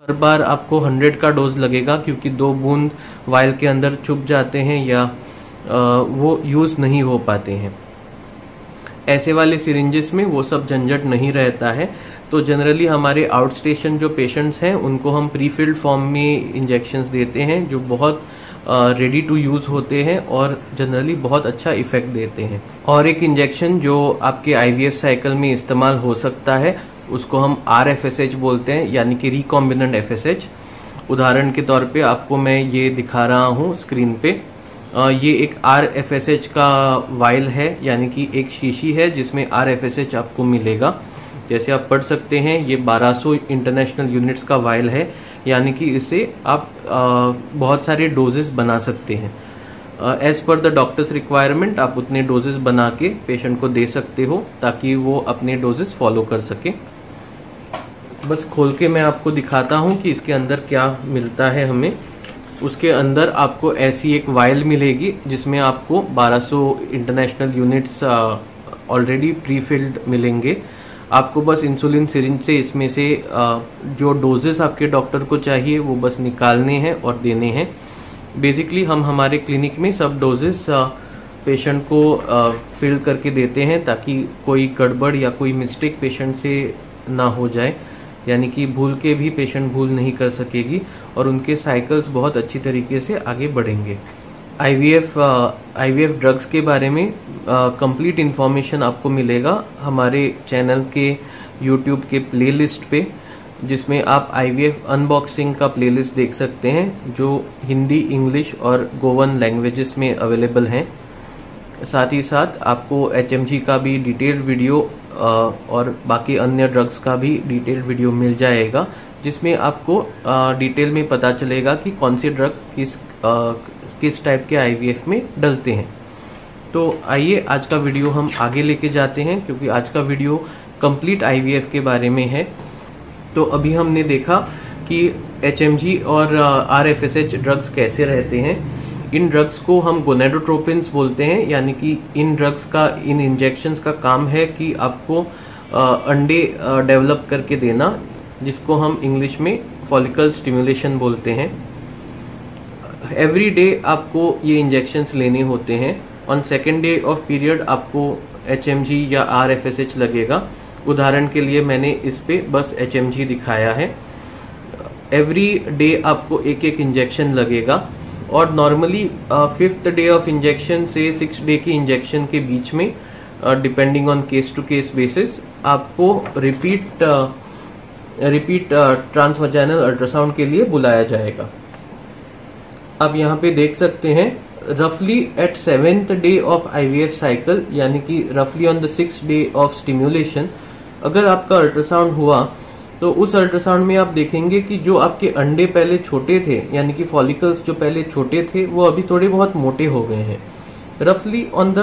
हर बार आपको 100 का डोज लगेगा, क्योंकि 2 बूंद वायल के अंदर चुभ जाते हैं या वो यूज़ नहीं हो पाते हैं। ऐसे वाले सिरिंजेस में वो सब झंझट नहीं रहता है। तो जनरली हमारे आउट स्टेशन जो पेशेंट्स हैं उनको हम प्रीफिल्ड फॉर्म में इंजेक्शंस देते हैं, जो बहुत रेडी टू यूज़ होते हैं और जनरली बहुत अच्छा इफेक्ट देते हैं। और एक इंजेक्शन जो आपके आईवीएफ साइकिल में इस्तेमाल हो सकता है उसको हम RFSH बोलते हैं, यानी कि रिकॉम्बिनेंट FSH। उदाहरण के तौर पे आपको मैं ये दिखा रहा हूँ स्क्रीन पे। ये एक RFSH का वाइल है, यानी कि एक शीशी है जिसमें RFSH आपको मिलेगा। जैसे आप पढ़ सकते हैं ये 1200 इंटरनेशनल यूनिट्स का वाइल है, यानी कि इससे आप बहुत सारे डोजेस बना सकते हैं। As per the doctors requirement आप उतने डोजेस बना के पेशेंट को दे सकते हो ताकि वो अपने डोजेस फॉलो कर सके। बस खोल के मैं आपको दिखाता हूँ कि इसके अंदर क्या मिलता है हमें। उसके अंदर आपको ऐसी एक वाइल मिलेगी जिसमें आपको 1200 इंटरनेशनल यूनिट्स ऑलरेडी प्रीफिल्ड मिलेंगे। आपको बस इंसुलिन सिरिंज से इसमें से जो डोजेस आपके डॉक्टर को चाहिए वो बस निकालने हैं और देने हैं। बेसिकली हम हमारे क्लिनिक में सब डोजेस पेशेंट को फिल करके देते हैं ताकि कोई गड़बड़ या कोई मिस्टेक पेशेंट से ना हो जाए, यानी कि भूल के भी पेशेंट भूल नहीं कर सकेगी और उनके साइकिल्स बहुत अच्छी तरीके से आगे बढ़ेंगे। आईवीएफ ड्रग्स के बारे में कंप्लीट इन्फॉर्मेशन आपको मिलेगा हमारे चैनल के यूट्यूब के प्लेलिस्ट पे, जिसमें आप आईवीएफ अनबॉक्सिंग का प्लेलिस्ट देख सकते हैं जो हिंदी, इंग्लिश और गोवन लैंग्वेजेस में अवेलेबल हैं। साथ ही साथ आपको HMG का भी डिटेल्ड वीडियो और बाकी अन्य ड्रग्स का भी डिटेल्ड वीडियो मिल जाएगा, जिसमें आपको डिटेल में पता चलेगा कि कौन सी ड्रग किस टाइप के आईवीएफ में डलते हैं। तो आइए आज का वीडियो हम आगे लेके जाते हैं, क्योंकि आज का वीडियो कंप्लीट आईवीएफ के बारे में है। तो अभी हमने देखा कि HMG और RFSH ड्रग्स कैसे रहते हैं। इन ड्रग्स को हम गोनेडोट्रोपिन्स बोलते हैं, यानी कि इन ड्रग्स का, इन इंजेक्शंस का काम है कि आपको अंडे डेवलप करके देना, जिसको हम इंग्लिश में फॉलिकल स्टिमुलेशन बोलते हैं। एवरी डे आपको ये इंजेक्शंस लेने होते हैं। On second day of period आपको HMG या RFSH लगेगा। उदाहरण के लिए मैंने इस पे बस HMG दिखाया है। एवरी डे आपको एक एक इंजेक्शन लगेगा और normally 5th day of injection से 6th डे की इंजेक्शन के बीच में depending on case to case basis आपको रिपीट ट्रांसवैजाइनल अल्ट्रासाउंड के लिए बुलाया जाएगा। आप यहाँ पे देख सकते हैं रफली at 7th day of IVF cycle, यानी कि रफली on the 6th day of stimulation, अगर आपका अल्ट्रासाउंड हुआ तो उस अल्ट्रासाउंड में आप देखेंगे कि जो आपके अंडे पहले छोटे थे, यानी कि फॉलिकल्स जो पहले छोटे थे, वो अभी थोड़े बहुत मोटे हो गए हैं। रफली on the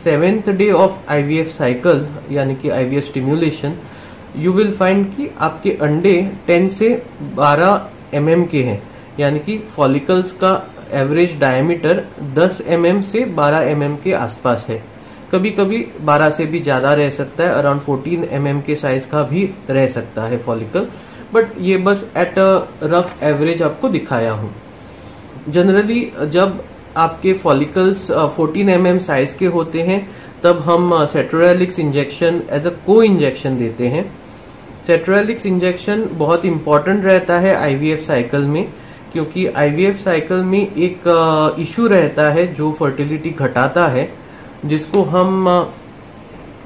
7th day of IVF cycle, यानी कि IVF stimulation, you will find कि आपके अंडे 10 से 12 mm के हैं, यानी कि फॉलिकल्स का एवरेज डायमीटर 10 mm से 12 mm के आसपास है। कभी कभी 12 से भी ज्यादा रह सकता है, अराउंड 14 mm के साइज का भी रह सकता है फॉलिकल, बट ये बस एट अ रफ एवरेज आपको दिखाया हूं। जनरली जब आपके फॉलिकल्स 14 mm साइज के होते हैं तब हम सेट्रोलिक्स इंजेक्शन एज अ को इंजेक्शन देते हैं। सेट्रोलिक्स इंजेक्शन बहुत इंपॉर्टेंट रहता है आईवीएफ साइकिल में, क्योंकि आईवीएफ साइकिल में एक इशू रहता है जो फर्टिलिटी घटाता है, जिसको हम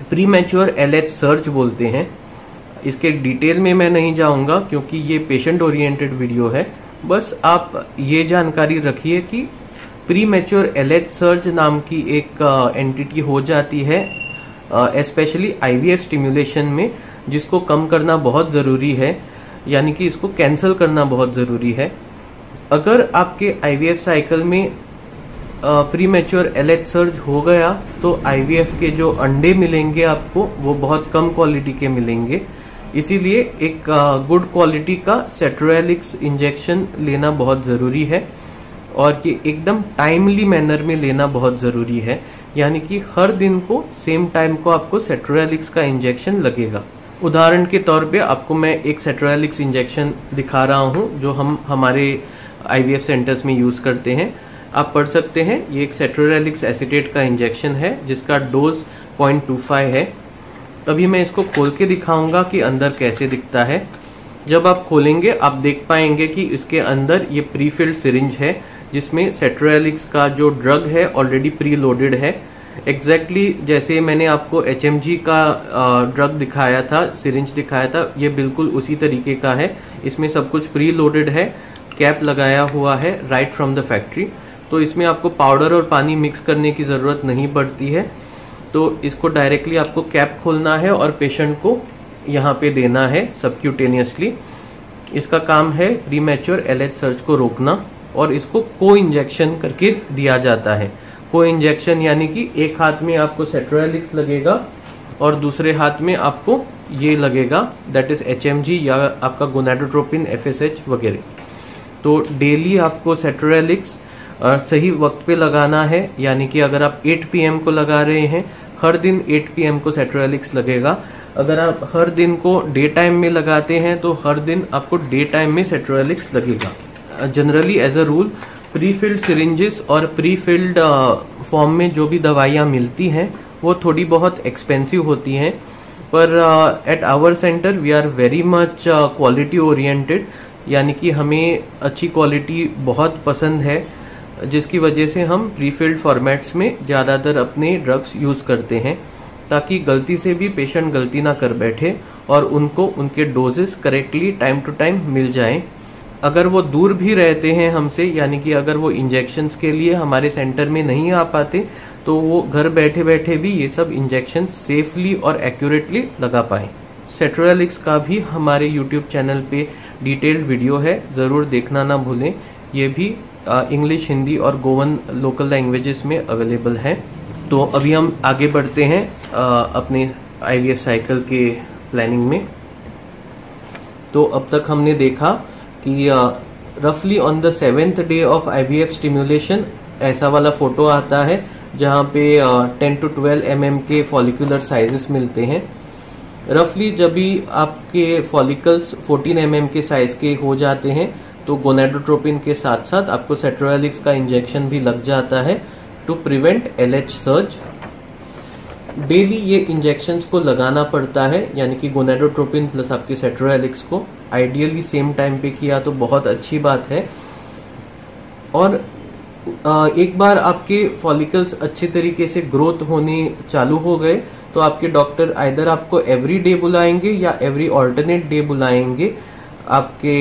प्रीमैच्योर LH सर्च बोलते हैं। इसके डिटेल में मैं नहीं जाऊंगा क्योंकि ये पेशेंट ओरिएंटेड वीडियो है। बस आप ये जानकारी रखिए कि प्रीमैच्योर LH सर्च नाम की एक एंटिटी हो जाती है स्पेशली आईवीएफ स्टिम्युलेशन में, जिसको कम करना बहुत जरूरी है, यानी कि इसको कैंसिल करना बहुत जरूरी है। अगर आपके आईवीएफ साइकिल में प्रीमैच्योर LH सर्ज हो गया तो आईवीएफ के जो अंडे मिलेंगे आपको वो बहुत कम क्वालिटी के मिलेंगे। इसीलिए एक गुड क्वालिटी का सेट्रोलिक्स इंजेक्शन लेना बहुत जरूरी है और ये एकदम टाइमली मैनर में लेना बहुत जरूरी है, यानी कि हर दिन को सेम टाइम को आपको सेट्रोलिक्स का इंजेक्शन लगेगा। उदाहरण के तौर पे आपको मैं एक सेट्रोलिक्स इंजेक्शन दिखा रहा हूं जो हम हमारे आईवीएफ सेंटर्स में यूज करते हैं। आप पढ़ सकते हैं, ये एक सेट्रोलिक्स एसीटेट का इंजेक्शन है जिसका डोज 0.25 है। अभी मैं इसको खोल के दिखाऊंगा कि अंदर कैसे दिखता है। जब आप खोलेंगे आप देख पाएंगे कि इसके अंदर ये प्री फिल्ड सिरिंज है जिसमें सेट्रोलिक्स का जो ड्रग है ऑलरेडी प्री लोडेड है। एग्जैक्टली जैसे मैंने आपको HMG का ड्रग दिखाया था, सिरिंज दिखाया था, ये बिल्कुल उसी तरीके का है। इसमें सब कुछ प्री लोडेड है, कैप लगाया हुआ है राइट फ्रॉम द फैक्ट्री। तो इसमें आपको पाउडर और पानी मिक्स करने की जरूरत नहीं पड़ती है। तो इसको डायरेक्टली आपको कैप खोलना है और पेशेंट को यहाँ पे देना है सबक्यूटेनियसली। इसका काम है प्रीमैच्योर LH सर्ज को रोकना और इसको को इंजेक्शन करके दिया जाता है। को इंजेक्शन यानी कि एक हाथ में आपको सेट्रोलिक्स लगेगा और दूसरे हाथ में आपको ये लगेगा, दैट इज HMG या आपका गोनाडोट्रोपिन FSH वगैरह। तो डेली आपको सेट्रोलिक्स सही वक्त पे लगाना है, यानी कि अगर आप 8 PM को लगा रहे हैं, हर दिन 8 PM को सेट्रोलिक्स लगेगा। अगर आप हर दिन को डे टाइम में लगाते हैं तो हर दिन आपको डे टाइम में सेट्रोलिक्स लगेगा। Generally as a rule pre filled syringes और प्री फिल्ड फॉर्म में जो भी दवाइयाँ मिलती हैं वो थोड़ी बहुत एक्सपेंसिव होती हैं, पर at our centre we are very much quality oriented, यानी कि हमें अच्छी क्वालिटी बहुत पसंद है, जिसकी वजह से हम प्रीफिल्ड फॉर्मेट्स में ज़्यादातर अपने ड्रग्स यूज़ करते हैं ताकि गलती से भी पेशेंट गलती ना कर बैठे और उनको उनके doses correctly time to time मिल जाएं। अगर वो दूर भी रहते हैं हमसे, यानी कि अगर वो इंजेक्शंस के लिए हमारे सेंटर में नहीं आ पाते, तो वो घर बैठे बैठे भी ये सब इंजेक्शन सेफली और एक्यूरेटली लगा पाएं। सेट्रोलिक्स का भी हमारे यूट्यूब चैनल पे डिटेल्ड वीडियो है, ज़रूर देखना ना भूलें। ये भी इंग्लिश, हिंदी और गोवन लोकल लैंग्वेजेस में अवेलेबल है। तो अभी हम आगे बढ़ते हैं अपने IVF साइकिल के प्लानिंग में। तो अब तक हमने देखा कि रफली on the 7th day of IVF stimulation ऐसा वाला फोटो आता है जहाँ पे 10 to 12 mm के फॉलिकुलर साइजेस मिलते हैं। रफली जब भी आपके फॉलिकल्स 14 mm के साइज के हो जाते हैं तो गोनाडोट्रोपिन के साथ साथ आपको सेट्रोलिक्स का इंजेक्शन भी लग जाता है to prevent LH surge. Daily ये इंजेक्शंस को लगाना पड़ता है, यानी कि गोनाडोट्रोपिन प्लस आपके सेट्रोलिक्स को आइडियली सेम टाइम पे किया तो बहुत अच्छी बात है। और एक बार आपके फॉलिकल्स अच्छे तरीके से ग्रोथ होने चालू हो गए तो आपके डॉक्टर आइदर आपको एवरी डे बुलाएंगे या एवरी ऑल्टरनेट डे बुलाएंगे आपके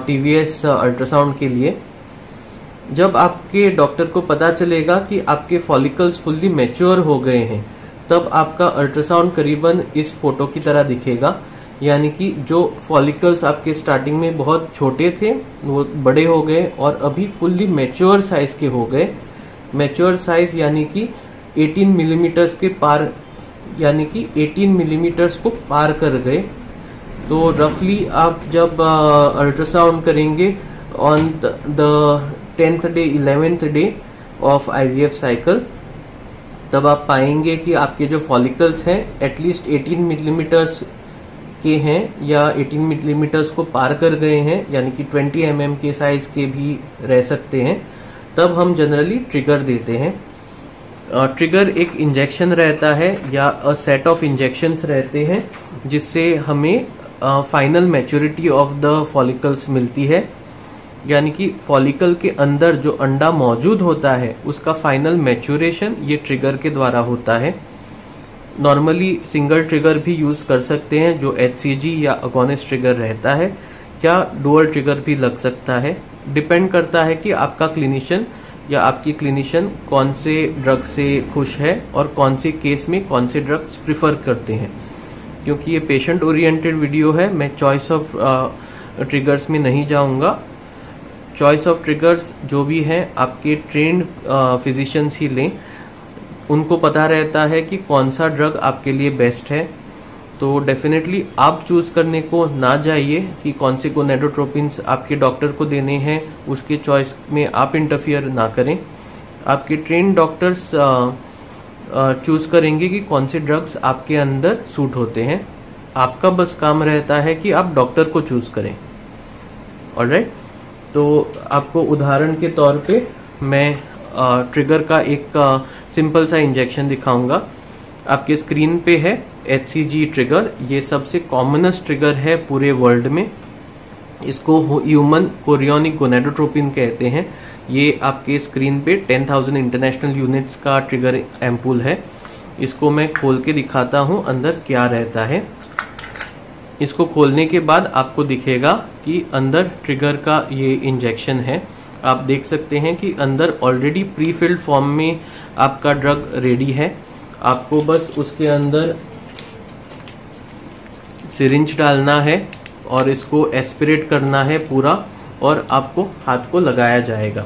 TVS अल्ट्रासाउंड के लिए। जब आपके डॉक्टर को पता चलेगा कि आपके फॉलिकल्स फुल्ली मैच्योर हो गए हैं, तब आपका अल्ट्रासाउंड करीबन इस फोटो की तरह दिखेगा, यानी कि जो फॉलिकल्स आपके स्टार्टिंग में बहुत छोटे थे वो बड़े हो गए और अभी फुल्ली मैच्योर साइज के हो गए। मैच्योर साइज यानी कि 18 मिलीमीटर्स के पार, यानी कि 18 मिलीमीटर्स को पार कर गए। तो रफली आप जब अल्ट्रासाउंड करेंगे on the 10th day 11th day of IVF cycle, तब आप पाएंगे कि आपके जो फॉलिकल्स हैं एटलीस्ट 18 मिलीमीटर्स के हैं या 18 मिलीमीटर्स को पार कर गए हैं, यानी कि 20 mm के साइज के भी रह सकते हैं। तब हम जनरली ट्रिगर देते हैं। ट्रिगर एक इंजेक्शन रहता है या अ सेट ऑफ इंजेक्शंस रहते हैं जिससे हमें final maturity of the follicles मिलती है, यानी कि फॉलिकल के अंदर जो अंडा मौजूद होता है उसका फाइनल मैच्योरेशन ये ट्रिगर के द्वारा होता है। नॉर्मली सिंगल ट्रिगर भी यूज कर सकते हैं जो HCG या अगोनिस्ट ट्रिगर रहता है, क्या डुअल ट्रिगर भी लग सकता है। डिपेंड करता है कि आपका क्लिनिशियन या आपकी क्लिनिशियन कौन से ड्रग से खुश है और कौन से केस में कौन से ड्रग्स प्रिफर करते हैं। क्योंकि ये पेशेंट ओरिएंटेड वीडियो है, मैं चॉइस ऑफ ट्रिगर्स में नहीं जाऊंगा। चॉइस ऑफ ट्रिगर्स जो भी हैं आपके ट्रेन्ड फिजिशियंस ही लें, उनको पता रहता है कि कौन सा ड्रग आपके लिए बेस्ट है। तो डेफिनेटली आप चूज करने को ना जाइए कि कौन से गोनाडोट्रोपिन्स आपके डॉक्टर को देने हैं, उसके चॉइस में आप इंटरफियर ना करें। आपके ट्रेन डॉक्टर्स चूज करेंगे कि कौन से ड्रग्स आपके अंदर सूट होते हैं। आपका बस काम रहता है कि आप डॉक्टर को चूज करें। ऑलराइट, तो आपको उदाहरण के तौर पे मैं ट्रिगर का एक सिंपल सा इंजेक्शन दिखाऊंगा। आपके स्क्रीन पे है HCG ट्रिगर। ये सबसे कॉमनेस्ट ट्रिगर है पूरे वर्ल्ड में। इसको ह्यूमन कोरियोनिक गोनेडोट्रोपिन कहते हैं। ये आपके स्क्रीन पे 10,000 इंटरनेशनल यूनिट्स का ट्रिगर एम्पूल है। इसको मैं खोल के दिखाता हूं अंदर क्या रहता है। इसको खोलने के बाद आपको दिखेगा कि अंदर ट्रिगर का ये इंजेक्शन है। आप देख सकते हैं कि अंदर ऑलरेडी प्री फिल्ड फॉर्म में आपका ड्रग रेडी है। आपको बस उसके अंदर सिरिंज डालना है और इसको एस्पिरेट करना है पूरा, और आपको हाथ को लगाया जाएगा।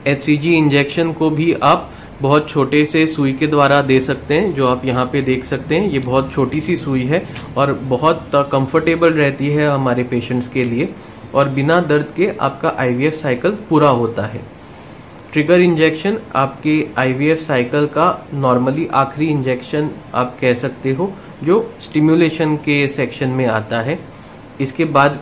HCG इंजेक्शन को भी आप बहुत छोटे से सुई के द्वारा दे सकते हैं, जो आप यहाँ पे देख सकते हैं। ये बहुत छोटी सी सुई है और बहुत कंफर्टेबल रहती है हमारे पेशेंट्स के लिए, और बिना दर्द के आपका IVF साइकिल पूरा होता है। ट्रिगर इंजेक्शन आपके IVF साइकिल का नॉर्मली आखिरी इंजेक्शन आप कह सकते हो, जो स्टिम्युलेशन के सेक्शन में आता है। इसके बाद